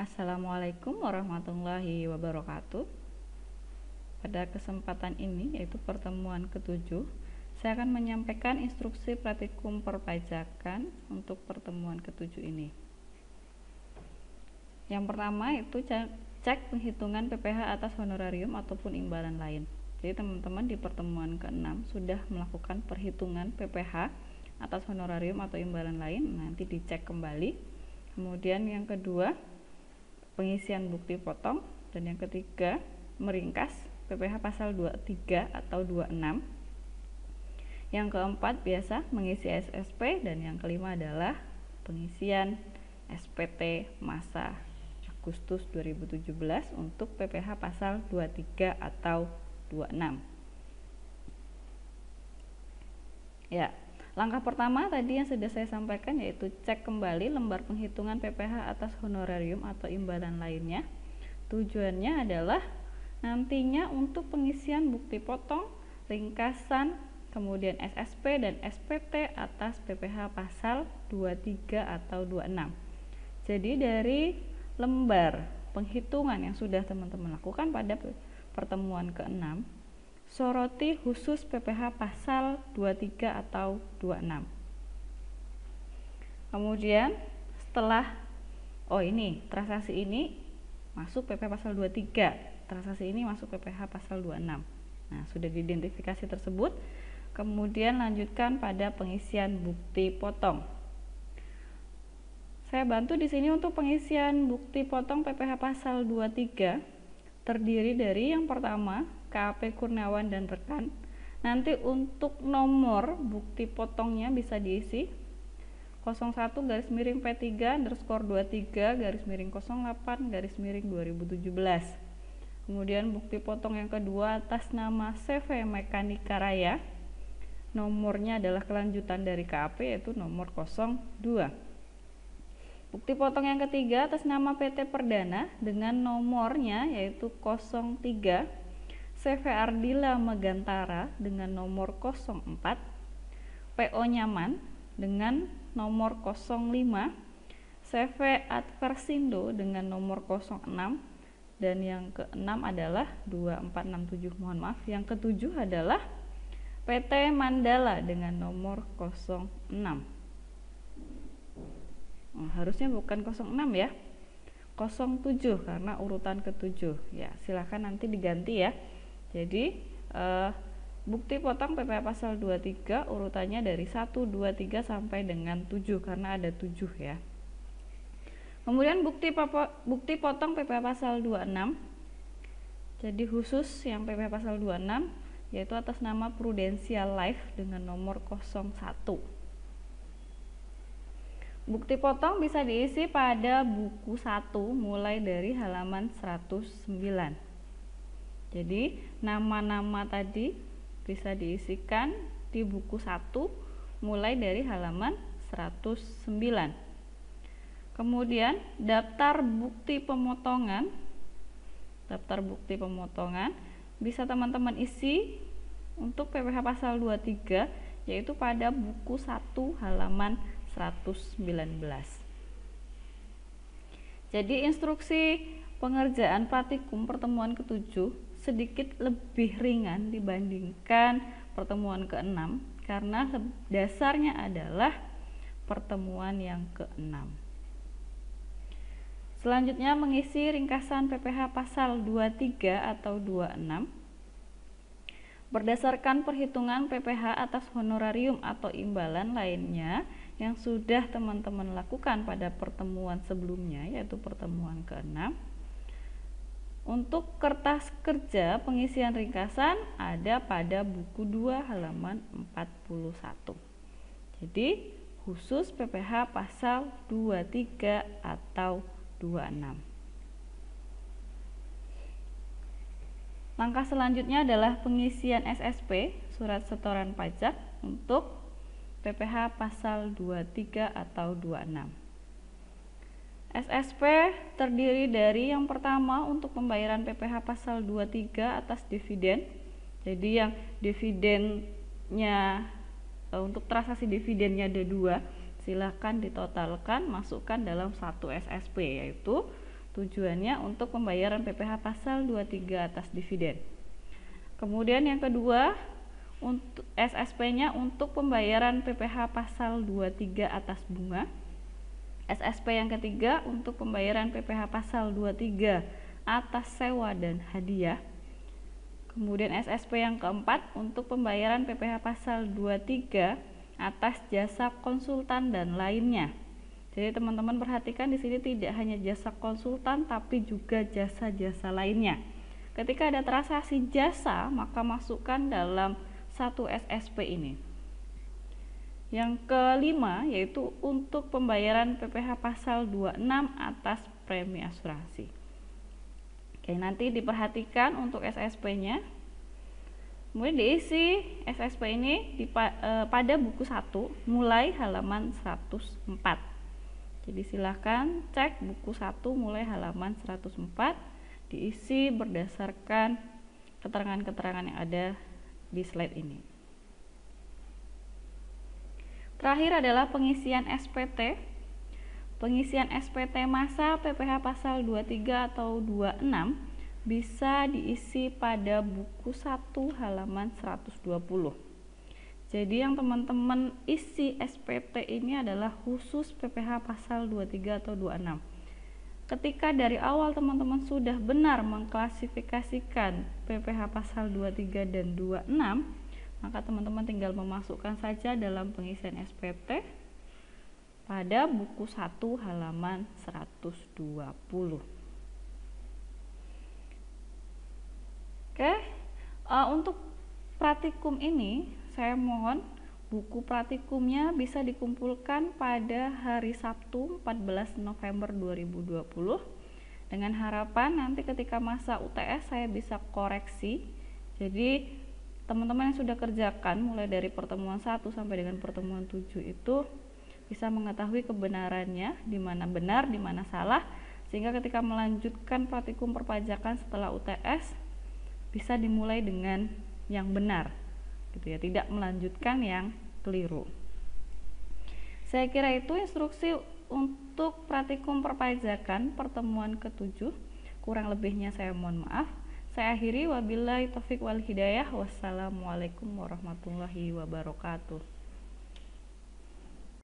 Assalamualaikum warahmatullahi wabarakatuh. Pada kesempatan ini, yaitu pertemuan ke-7, saya akan menyampaikan instruksi praktikum perpajakan untuk pertemuan ke-7 ini. Yang pertama itu cek penghitungan PPh atas honorarium ataupun imbalan lain. Jadi teman-teman di pertemuan ke-6 sudah melakukan perhitungan PPh atas honorarium atau imbalan lain, nanti dicek kembali. Kemudian yang kedua, pengisian bukti potong, dan yang ketiga meringkas PPh pasal 23 atau 26. Yang keempat biasa mengisi SSP, dan yang kelima adalah pengisian SPT masa Agustus 2017 untuk PPh pasal 23 atau 26. Ya, langkah pertama tadi yang sudah saya sampaikan yaitu cek kembali lembar penghitungan PPh atas honorarium atau imbalan lainnya. Tujuannya adalah nantinya untuk pengisian bukti potong, ringkasan, kemudian SSP dan SPT atas PPh pasal 23 atau 26. Jadi dari lembar penghitungan yang sudah teman-teman lakukan pada pertemuan ke-6, soroti khusus PPh pasal 23 atau 26. Kemudian setelah transaksi ini masuk PPh pasal 23, transaksi ini masuk PPh pasal 26. Nah, sudah diidentifikasi tersebut, kemudian lanjutkan pada pengisian bukti potong. Saya bantu di sini untuk pengisian bukti potong PPh pasal 23 terdiri dari yang pertama KAP Kurniawan dan rekan. Nanti untuk nomor bukti potongnya bisa diisi 01-P3_23_08_2017. Kemudian bukti potong yang kedua atas nama CV Mekanika Raya. Nomornya adalah kelanjutan dari KAP yaitu nomor 02. Bukti potong yang ketiga atas nama PT Perdana dengan nomornya yaitu 03. CV Ardila Megantara dengan nomor 04, PO Nyaman dengan nomor 05, CV Adversindo dengan nomor 06, dan yang keenam adalah 2467, mohon maaf, yang ketujuh adalah PT Mandala dengan nomor 06. Harusnya bukan 06 ya, 07 karena urutan ke-7 ya, silahkan nanti diganti ya. Jadi bukti potong PPh pasal 23 urutannya dari 1, 2, 3 sampai dengan 7 karena ada 7 ya. Kemudian bukti potong PPh pasal 26, jadi khusus yang PPh pasal 26 yaitu atas nama Prudential Life dengan nomor 01. Bukti potong bisa diisi pada buku 1 mulai dari halaman 109. Jadi nama-nama tadi bisa diisikan di buku 1 mulai dari halaman 109. Kemudian daftar bukti pemotongan bisa teman-teman isi untuk PPh pasal 23 yaitu pada buku 1 halaman 119. Jadi instruksi pengerjaan praktikum pertemuan ke-7 sedikit lebih ringan dibandingkan pertemuan ke-6 karena dasarnya adalah pertemuan yang ke-6. Selanjutnya mengisi ringkasan PPh pasal 23 atau 26 berdasarkan perhitungan PPh atas honorarium atau imbalan lainnya yang sudah teman-teman lakukan pada pertemuan sebelumnya yaitu pertemuan ke-6. Untuk kertas kerja pengisian ringkasan ada pada buku 2 halaman 41. Jadi khusus PPh pasal 23 atau 26. Langkah selanjutnya adalah pengisian SSP surat setoran pajak untuk PPh pasal 23 atau 26. SSP terdiri dari yang pertama untuk pembayaran PPh pasal 23 atas dividen. Jadi yang dividennya untuk transaksi dividennya ada 2, silahkan ditotalkan masukkan dalam satu SSP yaitu Tujuannya untuk pembayaran PPh pasal 23 atas dividen. Kemudian yang kedua, untuk SSP-nya untuk pembayaran PPh pasal 23 atas bunga. SSP yang ketiga untuk pembayaran PPh pasal 23 atas sewa dan hadiah. Kemudian SSP yang keempat untuk pembayaran PPh pasal 23 atas jasa konsultan dan lainnya. Jadi teman-teman perhatikan di sini tidak hanya jasa konsultan tapi juga jasa-jasa lainnya. Ketika ada transaksi jasa, maka masukkan dalam satu SSP ini. Yang kelima yaitu untuk pembayaran PPh pasal 26 atas premi asuransi. Oke, nanti diperhatikan untuk SSP-nya. Kemudian diisi SSP ini pada buku 1 mulai halaman 104. Jadi silahkan cek buku 1 mulai halaman 104, diisi berdasarkan keterangan-keterangan yang ada di slide ini. Terakhir adalah pengisian SPT. Pengisian SPT masa PPh pasal 23 atau 26 bisa diisi pada buku 1 halaman 120. Jadi yang teman-teman isi SPT ini adalah khusus PPh pasal 23 atau 26. Ketika dari awal teman-teman sudah benar mengklasifikasikan PPh pasal 23 dan 26, maka teman-teman tinggal memasukkan saja dalam pengisian SPT pada buku 1 halaman 120. Oke, untuk praktikum ini saya mohon buku praktikumnya bisa dikumpulkan pada hari Sabtu 14 November 2020 dengan harapan nanti ketika masa UTS saya bisa koreksi. Jadi teman-teman yang sudah kerjakan mulai dari pertemuan 1 sampai dengan pertemuan 7 itu bisa mengetahui kebenarannya, di mana benar, di mana salah, sehingga ketika melanjutkan praktikum perpajakan setelah UTS bisa dimulai dengan yang benar. Gitu ya, tidak melanjutkan yang keliru. Saya kira itu instruksi untuk praktikum perpajakan pertemuan ke-7. Kurang lebihnya saya mohon maaf. Saya akhiri, wabillahi taufik wal hidayah. Wassalamualaikum warahmatullahi wabarakatuh.